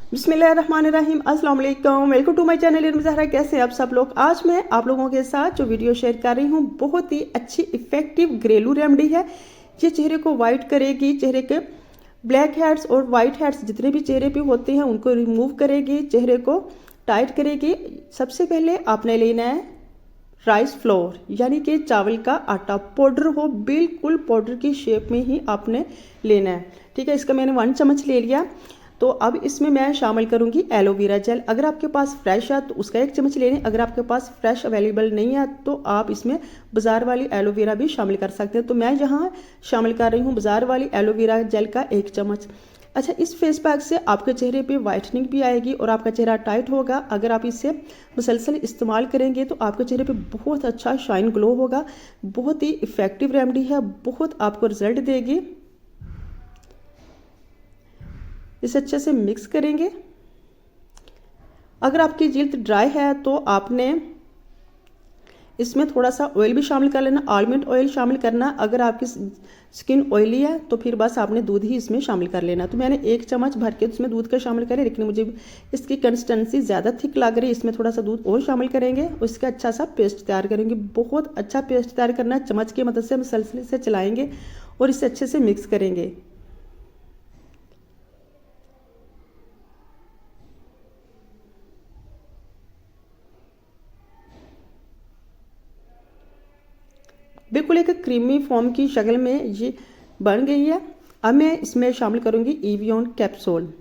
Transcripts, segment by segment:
बिस्मिल्लाहिर्रहमानिर्रहीम, अस्सलाम वालेकुम, वेलकम टू माय चैनल इल्म ज़हरा। कैसे हैं आप सब लोग। आज मैं आप लोगों के साथ जो वीडियो शेयर कर रही हूँ बहुत ही अच्छी इफेक्टिव घरेलू रेमेडी है। ये चेहरे को वाइट करेगी, चेहरे के ब्लैक हेड्स और वाइट हेड्स जितने भी चेहरे पे होते हैं उनको रिमूव करेगी, चेहरे को टाइट करेगी। सबसे पहले आपने लेना है राइस फ्लोर, यानी कि चावल का आटा, पाउडर हो, बिल्कुल पाउडर की शेप में ही आपने लेना है। ठीक है, इसका मैंने 1 चम्मच ले लिया। तो अब इसमें मैं शामिल करूंगी एलोवेरा जेल। अगर आपके पास फ्रेश है तो उसका 1 चम्मच लेने, अगर आपके पास फ्रेश अवेलेबल नहीं है तो आप इसमें बाजार वाली एलोवेरा भी शामिल कर सकते हैं। तो मैं यहाँ शामिल कर रही हूँ बाजार वाली एलोवेरा जेल का 1 चम्मच। अच्छा, इस फेस पैक से आपके चेहरे पे वाइटनिंग भी आएगी और आपका चेहरा टाइट होगा। अगर आप इसे मुसलसल इस्तेमाल करेंगे तो आपके चेहरे पे बहुत अच्छा शाइन ग्लो होगा। बहुत ही इफ़ेक्टिव रेमेडी है, बहुत आपको रिजल्ट देगी। इसे अच्छे से मिक्स करेंगे। अगर आपकी जिल्द ड्राई है तो आपने इसमें थोड़ा सा ऑयल भी शामिल कर लेना, आलमंड ऑयल शामिल करना। अगर आपकी स्किन ऑयली है तो फिर बस आपने दूध ही इसमें शामिल कर लेना। तो मैंने 1 चम्मच भर के इसमें दूध का शामिल करें, लेकिन मुझे इसकी कंसिस्टेंसी ज़्यादा थिक लग रही है, इसमें थोड़ा सा दूध और शामिल करेंगे। उसका अच्छा सा पेस्ट तैयार करेंगे। बहुत अच्छा पेस्ट तैयार करना है। चम्मच की मदद से हम मुसलसल से चलाएंगे और इसे अच्छे से मिक्स करेंगे। बिल्कुल एक क्रीमी फॉर्म की शक्ल में ये बन गई है। अब मैं इसमें शामिल करूंगी एवियन कैप्सूल।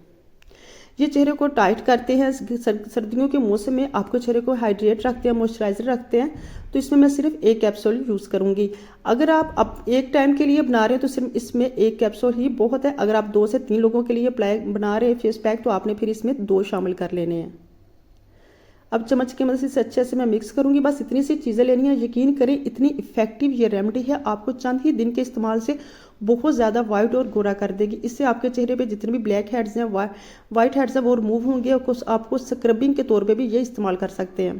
ये चेहरे को टाइट करते हैं, सर्दियों के मौसम में आपको चेहरे को हाइड्रेट रखते हैं, मॉइस्चराइजर रखते हैं। तो इसमें मैं सिर्फ 1 कैप्सूल यूज़ करूंगी। अगर आप एक टाइम के लिए बना रहे हैं तो सिर्फ इसमें 1 कैप्सूल ही बहुत है। अगर आप 2 से 3 लोगों के लिए बना रहे हैं फेस पैक तो आपने फिर इसमें 2 शामिल कर लेने हैं। अब चम्मच की मदद से अच्छे से मैं मिक्स करूंगी। बस इतनी सी चीज़ें लेनी है। यकीन करें इतनी इफेक्टिव ये रेमेडी है, आपको चंद ही दिन के इस्तेमाल से बहुत ज़्यादा वाइट और गोरा कर देगी। इससे आपके चेहरे पे जितने भी ब्लैक हेड्स हैं, वाइट हेड्स हैं, वो रिमूव होंगे। और आपको स्क्रबिंग के तौर पे भी ये इस्तेमाल कर सकते हैं।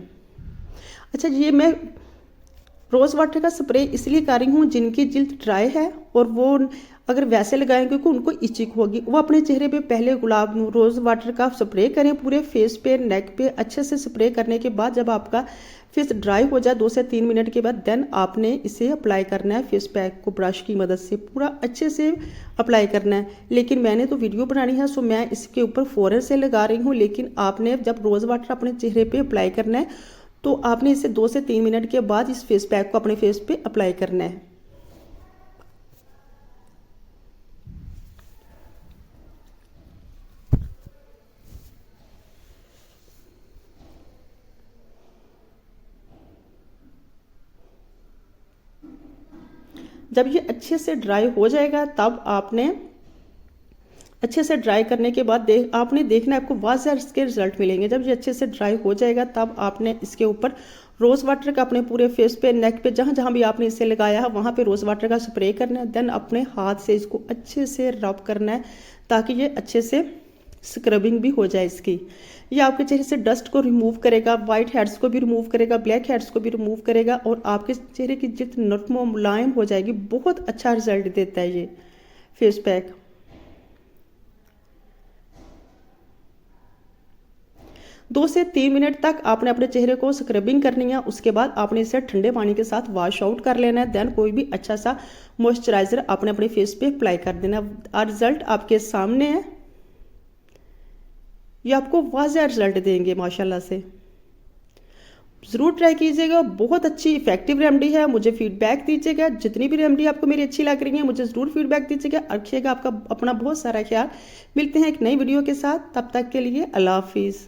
अच्छा, ये मैं रोज़ वाटर का स्प्रे इसलिए कर रही हूँ जिनकी जिल्द ड्राई है और वो अगर वैसे लगाएंगे क्योंकि उनको इचिंग होगी, वो अपने चेहरे पे पहले गुलाब रोज़ वाटर का स्प्रे करें पूरे फेस पे, नेक पे। अच्छे से स्प्रे करने के बाद जब आपका फेस ड्राई हो जाए 2 से 3 मिनट के बाद, देन आपने इसे अप्लाई करना है। फेस पैक को ब्रश की मदद से पूरा अच्छे से अप्लाई करना है। लेकिन मैंने तो वीडियो बनानी है सो मैं इसके ऊपर फ़ौरन से लगा रही हूँ। लेकिन आपने जब रोज़ वाटर अपने चेहरे पर अप्लाई करना है तो आपने इसे 2 से 3 मिनट के बाद इस फेस पैक को अपने फेस पे अप्लाई करना है। जब ये अच्छे से ड्राई हो जाएगा तब आपने अच्छे से ड्राई करने के बाद आपने देखना है, आपको वाज़ह इसके रिजल्ट मिलेंगे। जब ये अच्छे से ड्राई हो जाएगा तब आपने इसके ऊपर रोज़ वाटर का अपने पूरे फेस पे, नेक पे, जहाँ जहाँ भी आपने इसे लगाया है वहाँ पे रोज़ वाटर का स्प्रे करना है। देन अपने हाथ से इसको अच्छे से रब करना है ताकि ये अच्छे से स्क्रबिंग भी हो जाए इसकी। ये आपके चेहरे से डस्ट को रिमूव करेगा, वाइट हेड्स को भी रिमूव करेगा, ब्लैक हेड्स को भी रिमूव करेगा और आपके चेहरे की जिल्द नरम और मुलायम हो जाएगी। बहुत अच्छा रिजल्ट देता है ये फेस पैक। 2 से 3 मिनट तक आपने अपने चेहरे को स्क्रबिंग करनी है। उसके बाद आपने इसे ठंडे पानी के साथ वॉश आउट कर लेना है। देन कोई भी अच्छा सा मॉइस्चराइजर आपने अपने फेस पे अप्लाई कर देना है। रिजल्ट आपके सामने है, ये आपको वाज़ह रिजल्ट देंगे माशाल्लाह से। ज़रूर ट्राई कीजिएगा, बहुत अच्छी इफेक्टिव रेमेडी है। मुझे फीडबैक दीजिएगा, जितनी भी रेमेडी आपको मेरी अच्छी लग रही है मुझे ज़रूर फीडबैक दीजिएगा। रखिएगा आपका अपना बहुत सारा ख्याल। मिलते हैं एक नई वीडियो के साथ, तब तक के लिए अल्लाह हाफिज़।